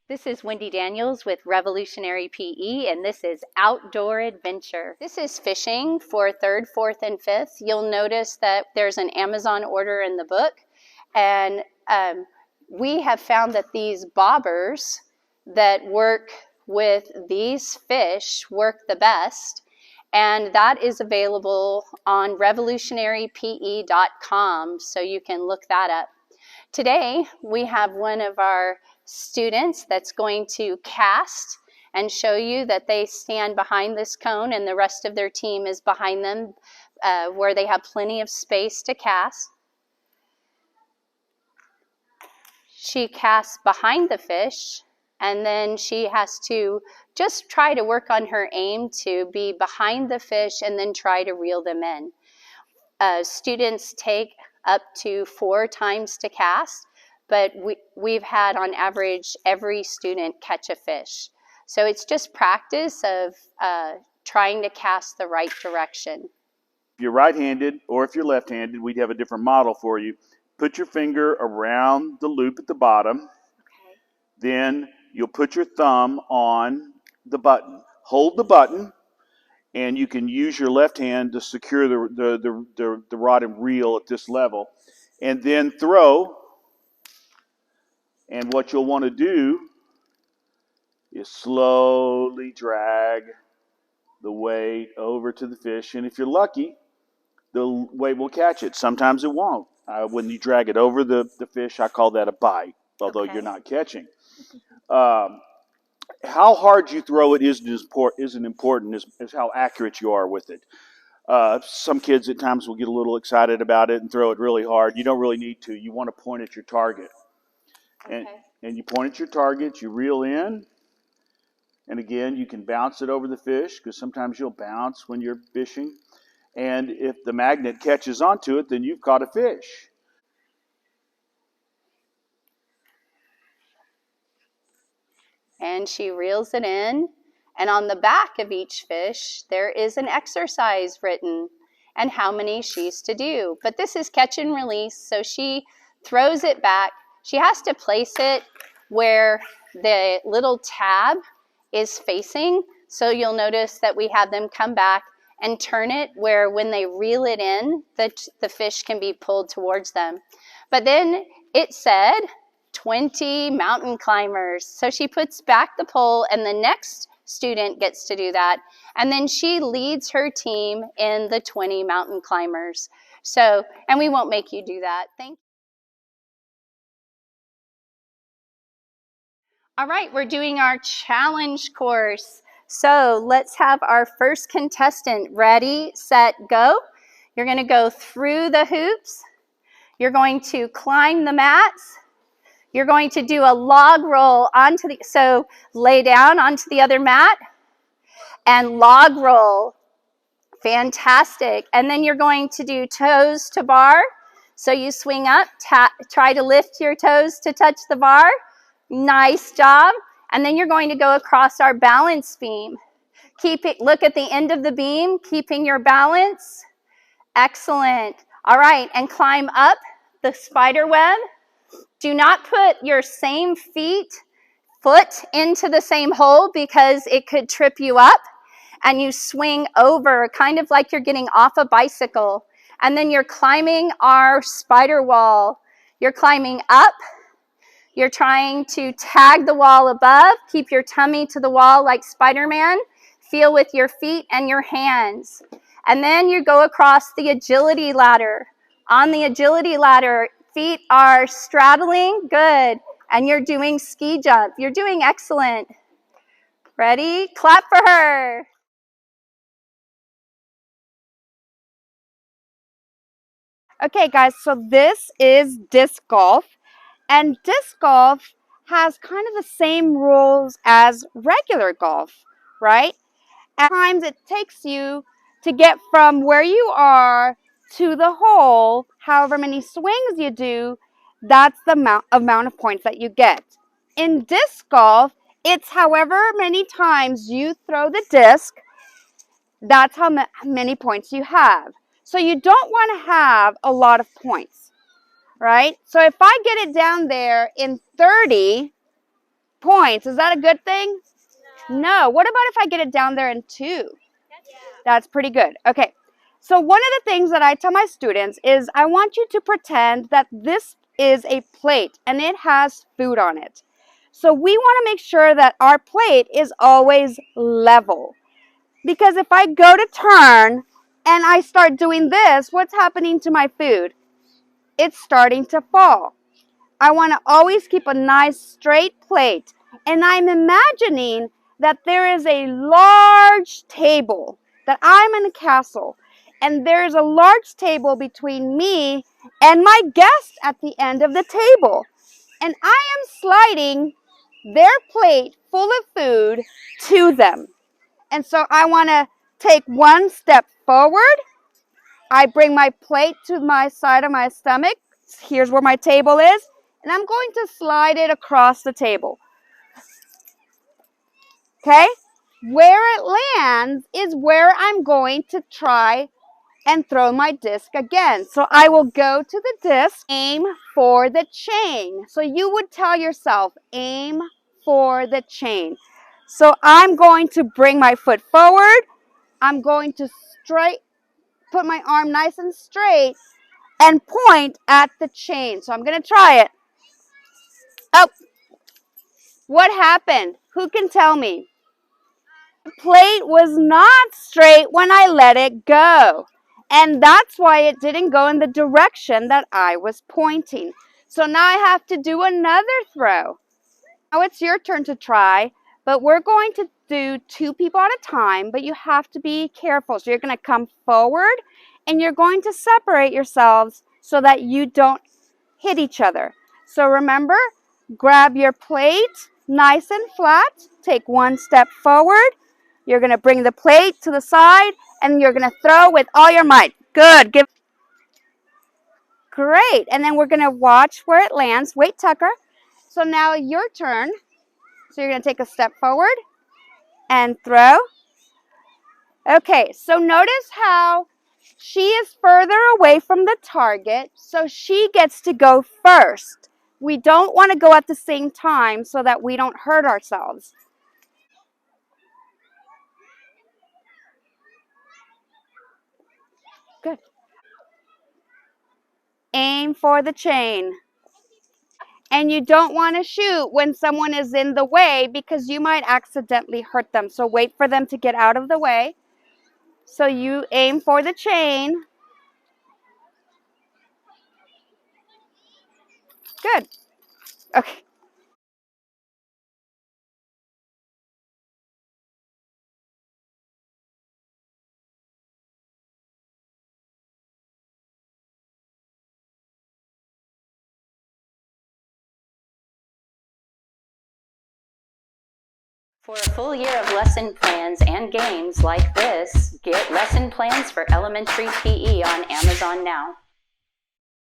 This is Wendy Daniels with Revolutionary PE, and this is Outdoor Adventure. This is fishing for 3rd, 4th, and 5th. You'll notice that there's an Amazon order in the book, and we have found that these bobbers that work with these fish work the best, and that is available on revolutionarype.com, so you can look that up. Today, we have one of our students that's going to cast and show you that they stand behind this cone and the rest of their team is behind them where they have plenty of space to cast. She casts behind the fish, and then she has to just try to work on her aim to be behind the fish and then try to reel them in. Students take up to 4 times to cast, but we've had on average every student catch a fish. So it's just practice of trying to cast the right direction. If you're right-handed or if you're left-handed, we'd have a different model for you. Put your finger around the loop at the bottom. Okay. Then you'll put your thumb on the button. Hold the button, and you can use your left hand to secure the rod and reel at this level. And then throw. And what you'll want to do is slowly drag the weight over to the fish. And if you're lucky, the weight will catch it. Sometimes it won't. When you drag it over the fish, I call that a bite, although you're not catching. How hard you throw it isn't important as how accurate you are with it. Some kids at times will get a little excited about it and throw it really hard. You don't really need to. You want to point at your target. Okay. And you point at your target, you reel in, and again, you can bounce it over the fish because sometimes you'll bounce when you're fishing. And if the magnet catches onto it, then you've caught a fish. And she reels it in, and on the back of each fish, there is an exercise written and how many she's to do. But this is catch and release, so she throws it back. She has to place it where the little tab is facing. So you'll notice that we have them come back and turn it where when they reel it in, the fish can be pulled towards them. But then it said 20 mountain climbers. So she puts back the pole and the next student gets to do that. And then she leads her team in the 20 mountain climbers. So, and we won't make you do that. Thank you. All right, we're doing our challenge course. So let's have our first contestant ready, set, go. You're going to go through the hoops. You're going to climb the mats. You're going to do a log roll so lay down onto the other mat and log roll. Fantastic. And then you're going to do toes to bar. So you swing up, try to lift your toes to touch the bar. Nice job. And then you're going to go across our balance beam. Look at the end of the beam, keeping your balance. Excellent. All right, and climb up the spider web. Do not put your same foot into the same hole because it could trip you up. And you swing over, kind of like you're getting off a bicycle. And then you're climbing our spider wall. You're climbing up. You're trying to tag the wall above. Keep your tummy to the wall like Spider-Man. Feel with your feet and your hands. And then you go across the agility ladder. On the agility ladder, feet are straddling. Good. And you're doing ski jump. You're doing excellent. Ready? Clap for her. Okay, guys, so this is disc golf. And disc golf has kind of the same rules as regular golf, right? At times it takes you to get from where you are to the hole, however many swings you do, that's the amount of points that you get. In disc golf, it's however many times you throw the disc, that's how many points you have. So you don't want to have a lot of points. Right? So if I get it down there in 30, points. Is that a good thing? No. What about if I get it down there in 2? That's pretty good. Okay. So one of the things that I tell my students is I want you to pretend that this is a plate and it has food on it. So we want to make sure that our plate is always level. Because if I go to turn and I start doing this, what's happening to my food? It's starting to fall. I want to always keep a nice straight plate. And I'm imagining that there is a large table, that I'm in a castle, and there's a large table between me and my guest at the end of the table. And I am sliding their plate full of food to them. And so I want to take one step forward. I bring my plate to my side of my stomach. Here's where my table is. And I'm going to slide it across the table. Okay? Where it lands is where I'm going to try and throw my disc again. So I will go to the disc, aim for the chain. So you would tell yourself, aim for the chain. So I'm going to bring my foot forward. I'm going to put my arm nice and straight and point at the chain. So I'm going to try it. Oh, what happened? Who can tell me? The plate was not straight when I let it go. And that's why it didn't go in the direction that I was pointing. So now I have to do another throw. Now it's your turn to try, but we're going to do 2 people at a time, but you have to be careful. So you're going to come forward and you're going to separate yourselves so that you don't hit each other. So remember, grab your plate nice and flat. Take 1 step forward. You're going to bring the plate to the side and you're going to throw with all your might. Good. Great. And then we're going to watch where it lands. Wait, Tucker. So now your turn. So you're going to take a step forward and throw. Okay, so notice how she is further away from the target, so she gets to go first. We don't want to go at the same time so that we don't hurt ourselves. Good. Aim for the chain. And you don't want to shoot when someone is in the way because you might accidentally hurt them. So wait for them to get out of the way. So you aim for the chain. Good. Okay. For a full year of lesson plans and games like this, get lesson plans for elementary PE on Amazon now.